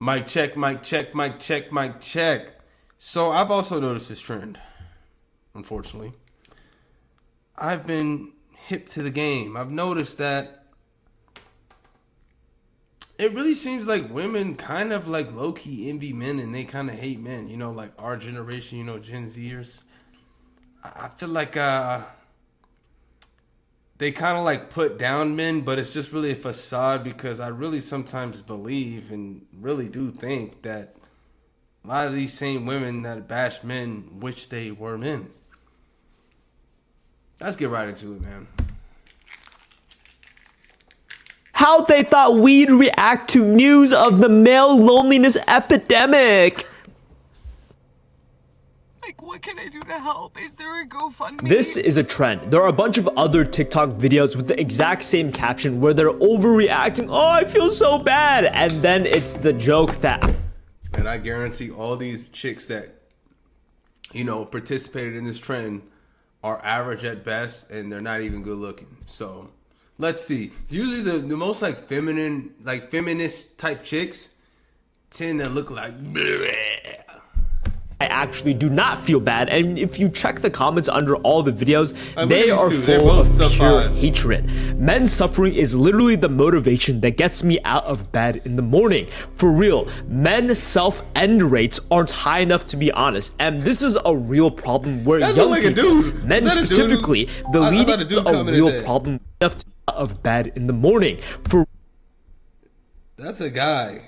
Mic check, mic check, mic check, mic check. So I've also noticed this trend, unfortunately. I've been hip to the game. I've noticed that it really seems like women kind of like low-key envy men and they kind of hate men. You know, like our generation, you know, Gen Zers. I feel like they kind of like put down men, but it's just really a facade because I really sometimes believe and really do think that a lot of these same women that bash men wish they were men. Let's get right into it, man. How they thought we'd react to news of the male loneliness epidemic. What can I do to help? Is there a GoFundMe? This is a trend. There are a bunch of other TikTok videos with the exact same caption where they're overreacting. Oh, I feel so bad. And then it's the joke that... And I guarantee all these chicks that, you know, participated in this trend are average at best and they're not even good looking. So let's see. Usually the most like feminine, like feminist type chicks tend to look like bleh. I actually do not feel bad, and if you check the comments under all the videos, they are full of pure hatred. Men's suffering is literally the motivation that gets me out of bed in the morning. For real, men's self-end rates aren't high enough to be honest, and this is a real problem where young people, men specifically, the leading to a real problem enough to get out of bed in the morning. For that's a guy.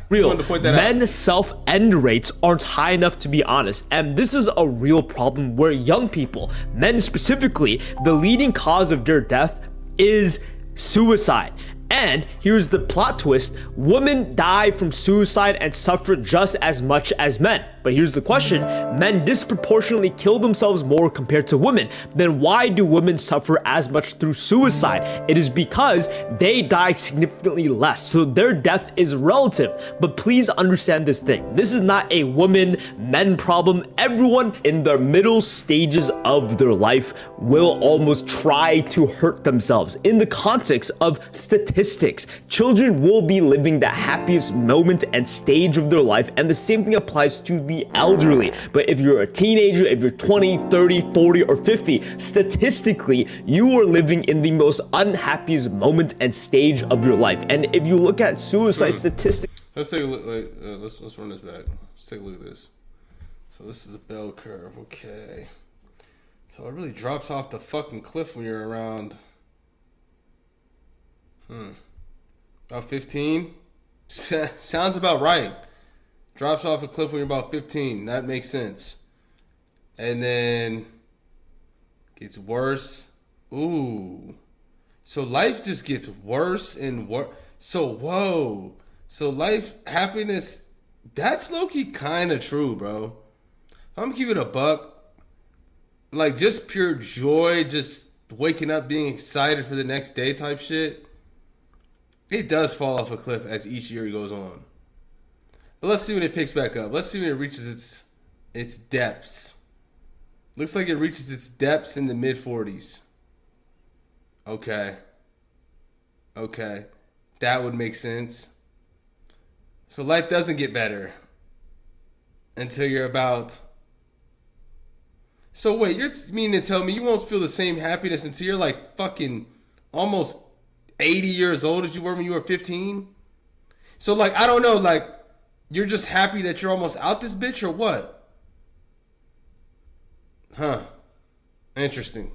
Real, men's self-end rates aren't high enough to be honest, and this is a real problem where young people, men specifically, the leading cause of their death is suicide. And here's the plot twist: women die from suicide and suffer just as much as men. But here's the question: men disproportionately kill themselves more compared to women. Then why do women suffer as much through suicide? It is because they die significantly less, so their death is relative. But please understand this thing: this is not a women-men problem. Everyone in the middle stages of their life will almost try to hurt themselves. In the context of statistics, children will be living the happiest moment and stage of their life, and the same thing applies to the elderly. But if you're a teenager, if you're 20, 30, 40, or 50, statistically, you are living in the most unhappiest moment and stage of your life. And if you look at suicide statistics... Let's take a look. Wait, let's run this back. Let's take a look at this. So this is a bell curve. Okay. So it really drops off the fucking cliff when you're around... About 15? Sounds about right. Drops off a cliff when you're about 15. That makes sense. And then gets worse. Ooh. So life just gets worse and worse. So, whoa. So life, happiness, that's low-key kind of true, bro. I'm keeping it a buck. Like, just pure joy, just waking up being excited for the next day type shit. It does fall off a cliff as each year goes on. But let's see when it picks back up. Let's see when it reaches its depths. Looks like it reaches its depths in the mid-40s. Okay. That would make sense. So life doesn't get better until you're about... So wait, you're meaning to tell me you won't feel the same happiness until you're like fucking almost 80 years old as you were when you were 15? So, like, I don't know, like, you're just happy that you're almost out this bitch or what? Huh. Interesting.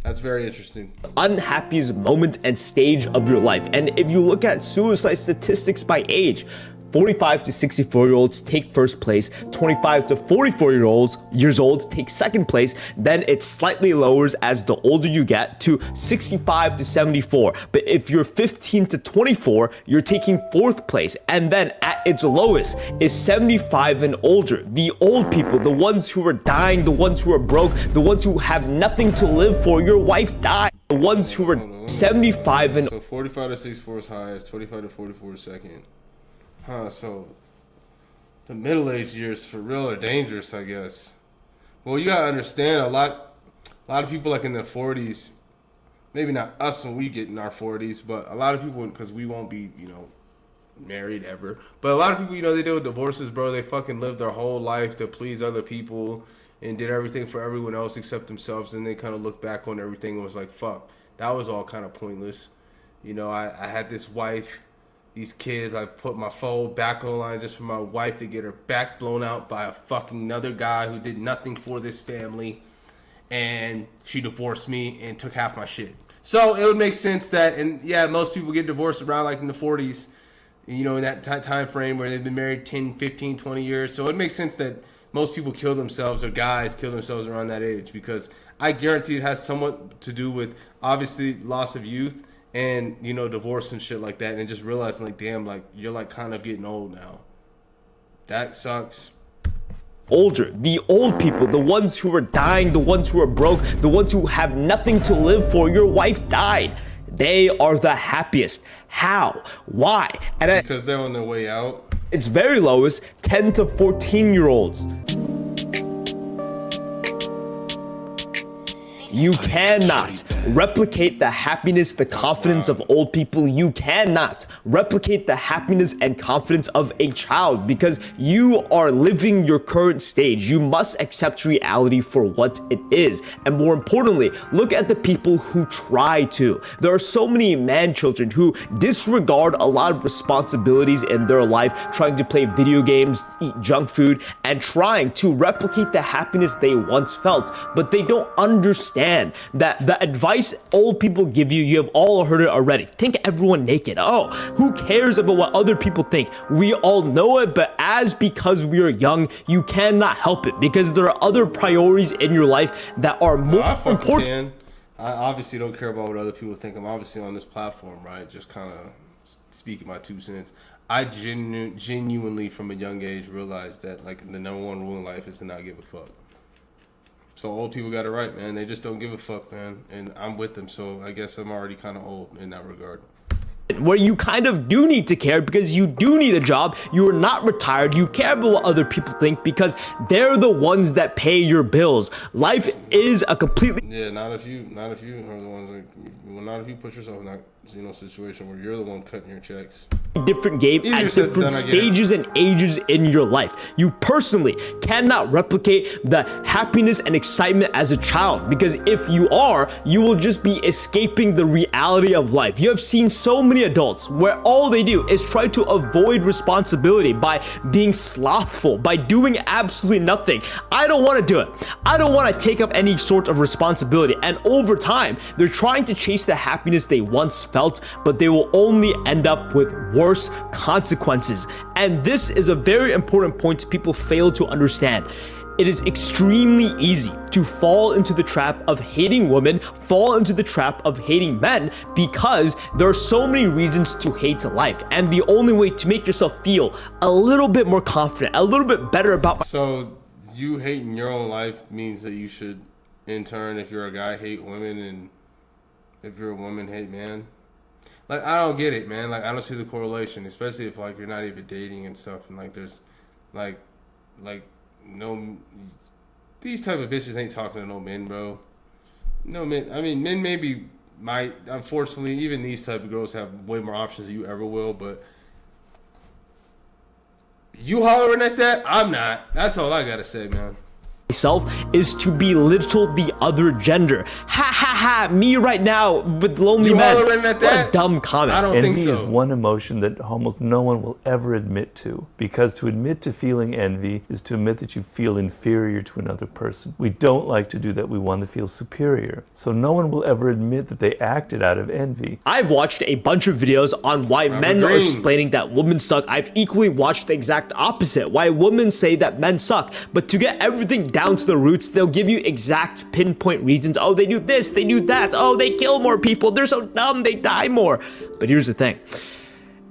That's very interesting. Unhappiest moment and stage of your life. And if you look at suicide statistics by age, 45 to 64-year-olds take first place, 25 to 44-years old take second place, then it slightly lowers as the older you get to 65 to 74. But if you're 15 to 24, you're taking fourth place, and then at its lowest is 75 and older. The old people, the ones who are dying, the ones who are broke, the ones who have nothing to live for. Your wife died. The ones who are 75 and... So 45 to 64 is highest, 25 to 44 is second. Huh, so the middle-aged years for real are dangerous, I guess. Well, you gotta understand, a lot of people like in their 40s, maybe not us when we get in our 40s, but a lot of people, because we won't be, married ever. But a lot of people, they deal with divorces, bro. They fucking lived their whole life to please other people and did everything for everyone else except themselves. And they kind of look back on everything and was like, fuck, that was all kind of pointless. I had this wife, these kids. I put my phone back on the line just for my wife to get her back blown out by a fucking another guy who did nothing for this family. And she divorced me and took half my shit. So it would make sense that, and yeah, most people get divorced around like in the 40s, in that time frame where they've been married 10, 15, 20 years. So it makes sense that most people kill themselves, or guys kill themselves around that age, because I guarantee it has somewhat to do with obviously loss of youth and, divorce and shit like that. And just realizing like, damn, like you're like kind of getting old now. That sucks. Older, the old people, the ones who are dying, the ones who are broke, the ones who have nothing to live for. Your wife died. They are the happiest. How? Why? And because they're on their way out. It's very lowest 10 to 14-year-olds. You cannot replicate the happiness, the confidence of old people. You cannot replicate the happiness and confidence of a child, because you are living your current stage. You must accept reality for what it is. And more importantly, look at the people who try to. There are so many man children who disregard a lot of responsibilities in their life, trying to play video games, eat junk food, and trying to replicate the happiness they once felt. But they don't understand that the advice old people give you, you have all heard it already. Think everyone naked. Oh, who cares about what other people think? We all know it, but because we are young, you cannot help it, because there are other priorities in your life that are more important. I obviously don't care about what other people think. I'm obviously on this platform, right? Just kind of speaking my 2 cents. I genuinely, from a young age, realized that like the number one rule in life is to not give a fuck. So old people got it right, man. They just don't give a fuck, man. And I'm with them, so I guess I'm already kind of old in that regard. Where you kind of do need to care, because you do need a job. You are not retired. You care about what other people think, because they're the ones that pay your bills. Life is a completely... Yeah, not if you are the ones like... Well, not if you put yourself in that situation where you're the one cutting your checks. Different game at different stages and ages in your life. You personally cannot replicate the happiness and excitement as a child, because if you are, you will just be escaping the reality of life. You have seen so many adults where all they do is try to avoid responsibility by being slothful, by doing absolutely nothing. I don't want to do it. I don't want to take up any sort of responsibility. And over time, they're trying to chase the happiness they once felt, but they will only end up with worse consequences. And this is a very important point people fail to understand. It is extremely easy to fall into the trap of hating women, fall into the trap of hating men, because there are so many reasons to hate life. And the only way to make yourself feel a little bit more confident, a little bit better about... So you hating your own life means that you should, in turn, if you're a guy, hate women, and if you're a woman, hate men? Like, I don't get it, man. Like, I don't see the correlation, especially if, like, you're not even dating and stuff, and, like, there's, like, no, these type of bitches ain't talking to no men, bro. No men. I mean, men maybe might. Unfortunately, even these type of girls have way more options than you ever will. But you hollering at that? I'm not. That's all I gotta say, man. Myself is to belittle the other gender. Ha ha ha, me right now with lonely men. At that? What a dumb comment. I don't think so. Envy is one emotion that almost no one will ever admit to, because to admit to feeling envy is to admit that you feel inferior to another person. We don't like to do that. We want to feel superior. So no one will ever admit that they acted out of envy. I've watched a bunch of videos on why men are explaining that women suck. I've equally watched the exact opposite, why women say that men suck. But to get everything down to the roots, they'll give you exact pinpoint reasons. Oh, they do this, they do that. Oh, they kill more people. They're so dumb, they die more. But here's the thing.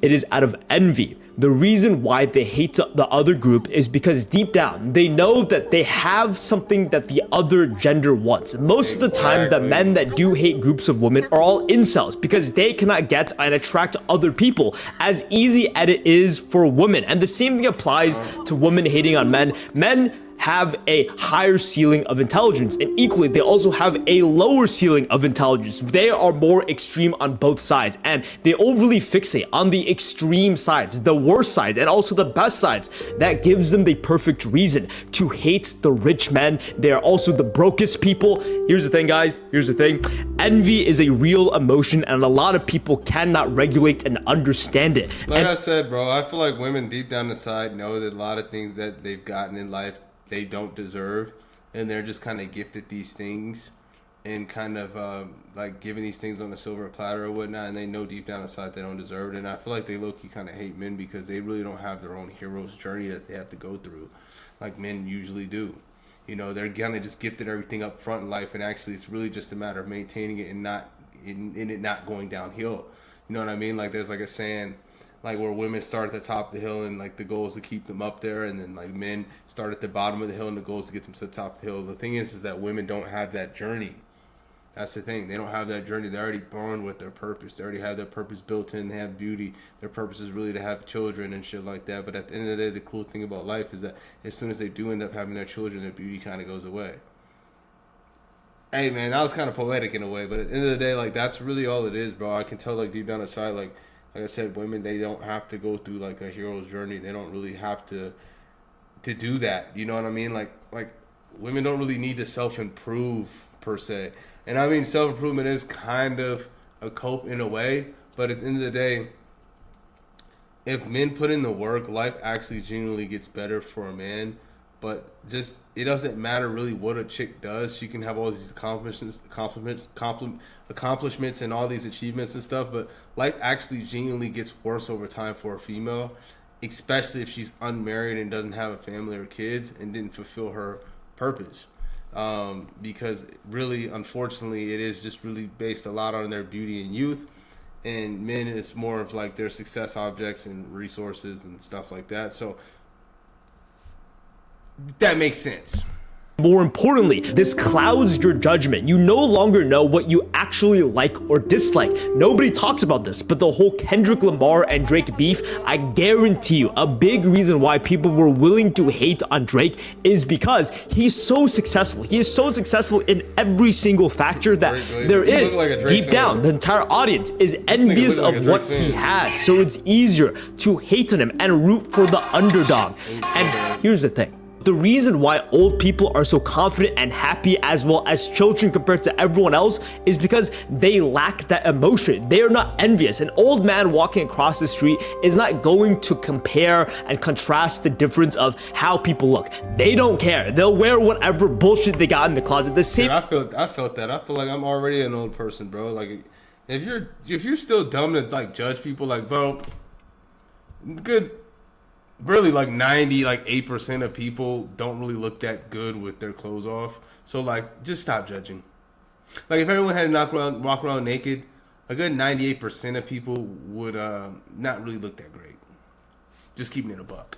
It is out of envy. The reason why they hate the other group is because deep down, they know that they have something that the other gender wants. Most of the time, the men that do hate groups of women are all incels, because they cannot get and attract other people as easy as it is for women. And the same thing applies to women hating on men. Men have a higher ceiling of intelligence, and equally they also have a lower ceiling of intelligence. They are more extreme on both sides, and they overly fixate on the extreme sides, the worst sides, and also the best sides. That gives them the perfect reason to hate the rich men. They are also the brokest people. Here's the thing, guys. Here's the thing. Envy is a real emotion, and a lot of people cannot regulate and understand it. Like And I said, bro, I feel like women deep down inside know that a lot of things that they've gotten in life they don't deserve, and they're just kind of gifted these things and kind of like giving these things on a silver platter or whatnot, and they know deep down inside they don't deserve it. And I feel like they low-key kind of hate men because they really don't have their own hero's journey that they have to go through like men usually do. You know, they're kind of just gifted everything up front in life, and actually it's really just a matter of maintaining it and not in it not going downhill. You know what I mean? Like there's like a saying, like where women start at the top of the hill and like the goal is to keep them up there, and then like men start at the bottom of the hill and the goal is to get them to the top of the hill. The thing is that women don't have that journey. That's the thing. They don't have that journey. They're already born with their purpose. They already have their purpose built in. They have beauty. Their purpose is really to have children and shit like that. But at the end of the day, the cool thing about life is that as soon as they do end up having their children, their beauty kind of goes away. Hey, man, that was kind of poetic in a way. But at the end of the day, like, that's really all it is, bro. I can tell, like, deep down inside, like I said, women, they don't have to go through, like, a hero's journey. They don't really have to do that. You know what I mean? Like women don't really need to self-improve, per se. And I mean, self-improvement is kind of a cope in a way, but at the end of the day, if men put in the work, life actually genuinely gets better for a man. But just, it doesn't matter really what a chick does. She can have all these accomplishments and all these achievements and stuff, but life actually genuinely gets worse over time for a female, especially if she's unmarried and doesn't have a family or kids and didn't fulfill her purpose. Because really, unfortunately, it is just really based a lot on their beauty and youth, and men is more of like their success objects and resources and stuff like that. So that makes sense. more importantly, this clouds your judgment. You no longer know what you actually like or dislike. Nobody talks about this, but the whole Kendrick Lamar and Drake beef, I guarantee you, a big reason why people were willing to hate on Drake is because he's so successful. He is so successful in every single factor that there is. Deep down, the entire audience is envious of what he has. So it's easier to hate on him and root for the underdog. And here's the thing. The reason why old people are so confident and happy as well as children compared to everyone else is because they lack that emotion. They are not envious. An old man walking across the street is not going to compare and contrast the difference of how people look. They don't care. They'll wear whatever bullshit they got in the closet. The same. Dude, I felt that. I feel like I'm already an old person, bro. Like if you're still dumb to like judge people, like bro, good. Really, like 8% of people don't really look that good with their clothes off. So, like, just stop judging. Like, if everyone had to walk around naked, a good 98% of people would not really look that great. Just keeping it a buck.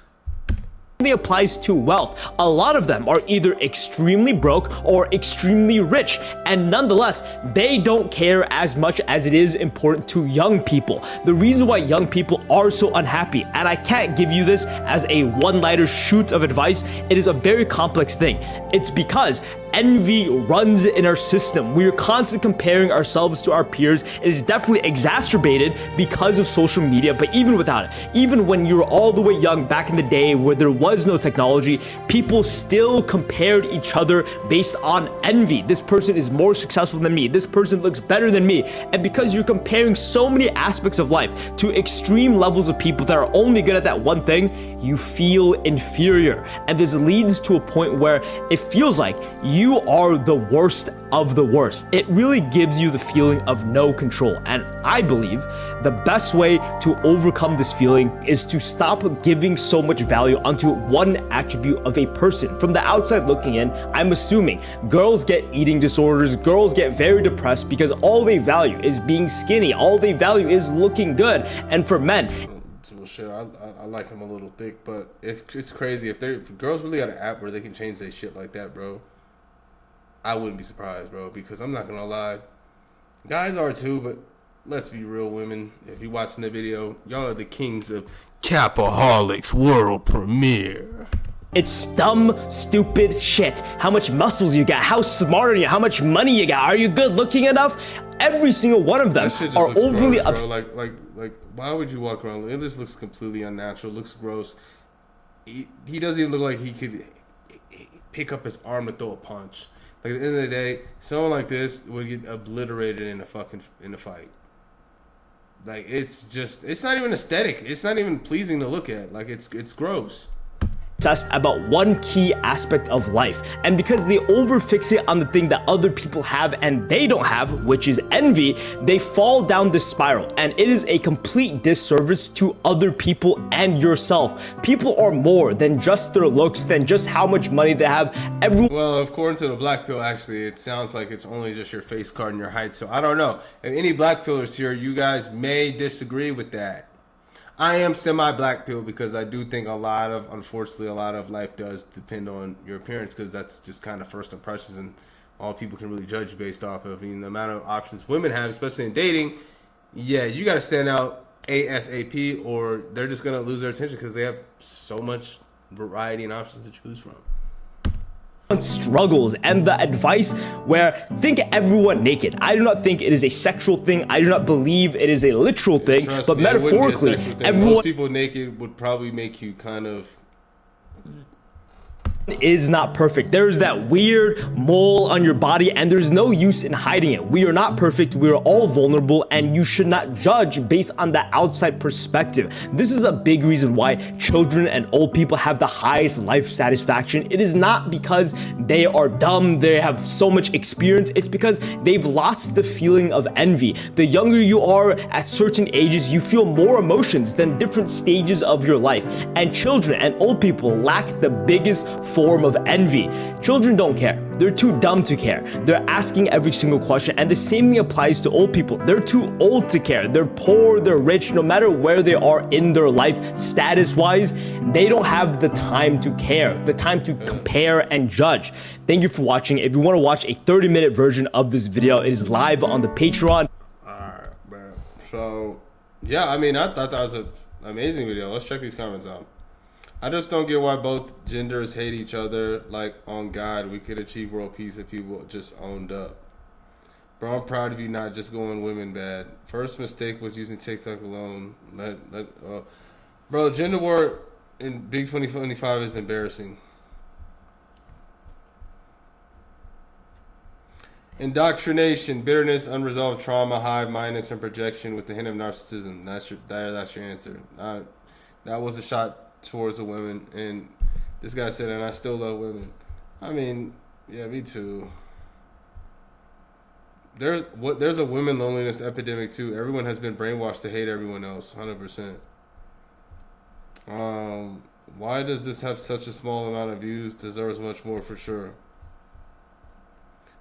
Applies to wealth. A lot of them are either extremely broke or extremely rich, and nonetheless, they don't care as much as it is important to young people. The reason why young people are so unhappy, and I can't give you this as a one-liner shoot of advice, it is a very complex thing. It's because envy runs in our system. We're constantly comparing ourselves to our peers. It is definitely exacerbated because of social media, but even without it, even when you were all the way young back in the day where there was no technology, people still compared each other based on envy. This person is more successful than me. This person looks better than me. And because you're comparing so many aspects of life to extreme levels of people that are only good at that one thing, you feel inferior. And this leads to a point where it feels like you are the worst of the worst. It really gives you the feeling of no control. And I believe the best way to overcome this feeling is to stop giving so much value onto one attribute of a person. From the outside looking in, I'm assuming girls get eating disorders, girls get very depressed because all they value is being skinny. All they value is looking good. And for men, well, shit, I like him a little thick, but it's crazy. If girls really got an app where they can change their shit like that, bro, I wouldn't be surprised, bro, because I'm not gonna lie, guys are too, but let's be real, women. If you're watching the video, y'all are the kings of Capaholics world premiere. It's dumb, stupid shit. How much muscles you got, how smart are you, how much money you got, are you good looking enough? Every single one of them are overly gross, like why would you walk around? It just looks completely unnatural, looks gross. He doesn't even look like he could pick up his arm to throw a punch. Like at the end of the day, someone like this would get obliterated in a fight. Like it's not even aesthetic. It's not even pleasing to look at. Like it's gross. Obsessed about one key aspect of life, and because they overfixate on the thing that other people have and they don't have, which is envy, they fall down this spiral, and it is a complete disservice to other people and yourself. People are more than just their looks, than just how much money they have. Well, according to the black pill, actually, it sounds like it's only just your face card and your height. So I don't know. If any black pillers here, you guys may disagree with that. I am semi-black pill because I do think unfortunately, a lot of life does depend on your appearance, because that's just kind of first impressions, and all people can really judge based off of. I mean, the amount of options women have, especially in dating, yeah, you got to stand out ASAP, or they're just going to lose their attention because they have so much variety and options to choose from. Struggles and the advice where think everyone naked. I do not think it is a sexual thing. I do not believe it is a literal thing, but metaphorically, everyone. Most people naked would probably make you kind of. Is not perfect. There is that weird mole on your body, and there's no use in hiding it. We are not perfect. We are all vulnerable, and you should not judge based on the outside perspective. This is a big reason why children and old people have the highest life satisfaction. It is not because they are dumb, they have so much experience. It's because they've lost the feeling of envy. The younger you are at certain ages, you feel more emotions than different stages of your life. And children and old people lack the biggest form of envy. Children don't care. They're too dumb to care. They're asking every single question, and the same thing applies to old people. They're too old to care. They're poor, they're rich, no matter where they are in their life, status-wise, they don't have the time to care, the time to compare and judge. Thank you for watching. If you want to watch a 30-minute version of this video, it is live on the Patreon. Alright, bro. So, yeah, I mean, I thought that was an amazing video. Let's check these comments out. I just don't get why both genders hate each other. Like, on God, we could achieve world peace if people just owned up. Bro, I'm proud of you not just going women bad. First mistake was using TikTok alone. Bro, gender war in Big 2025 is embarrassing. Indoctrination, bitterness, unresolved trauma, hive mindedness, and projection with a hint of narcissism. That's your answer. That was a shot towards the women, and this guy said, and I still love women. I mean, yeah, me too. There's a women loneliness epidemic too. Everyone has been brainwashed to hate everyone else, 100%. Why does this have such a small amount of views? Deserves much more for sure.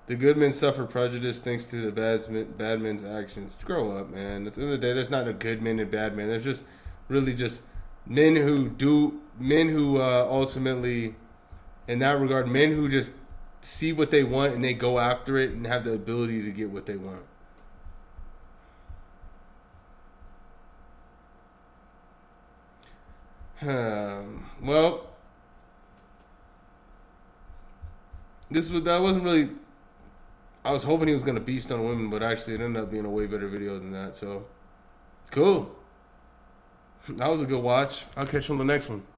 The good men suffer prejudice thanks to the bad men's actions. Grow up, man. At the end of the day, there's not a good men and bad men. There's just really just men who ultimately, in that regard, men who just see what they want and they go after it and have the ability to get what they want. Well, that wasn't really. I was hoping he was gonna beast on women, but actually it ended up being a way better video than that. So, cool. That was a good watch. I'll catch you on the next one.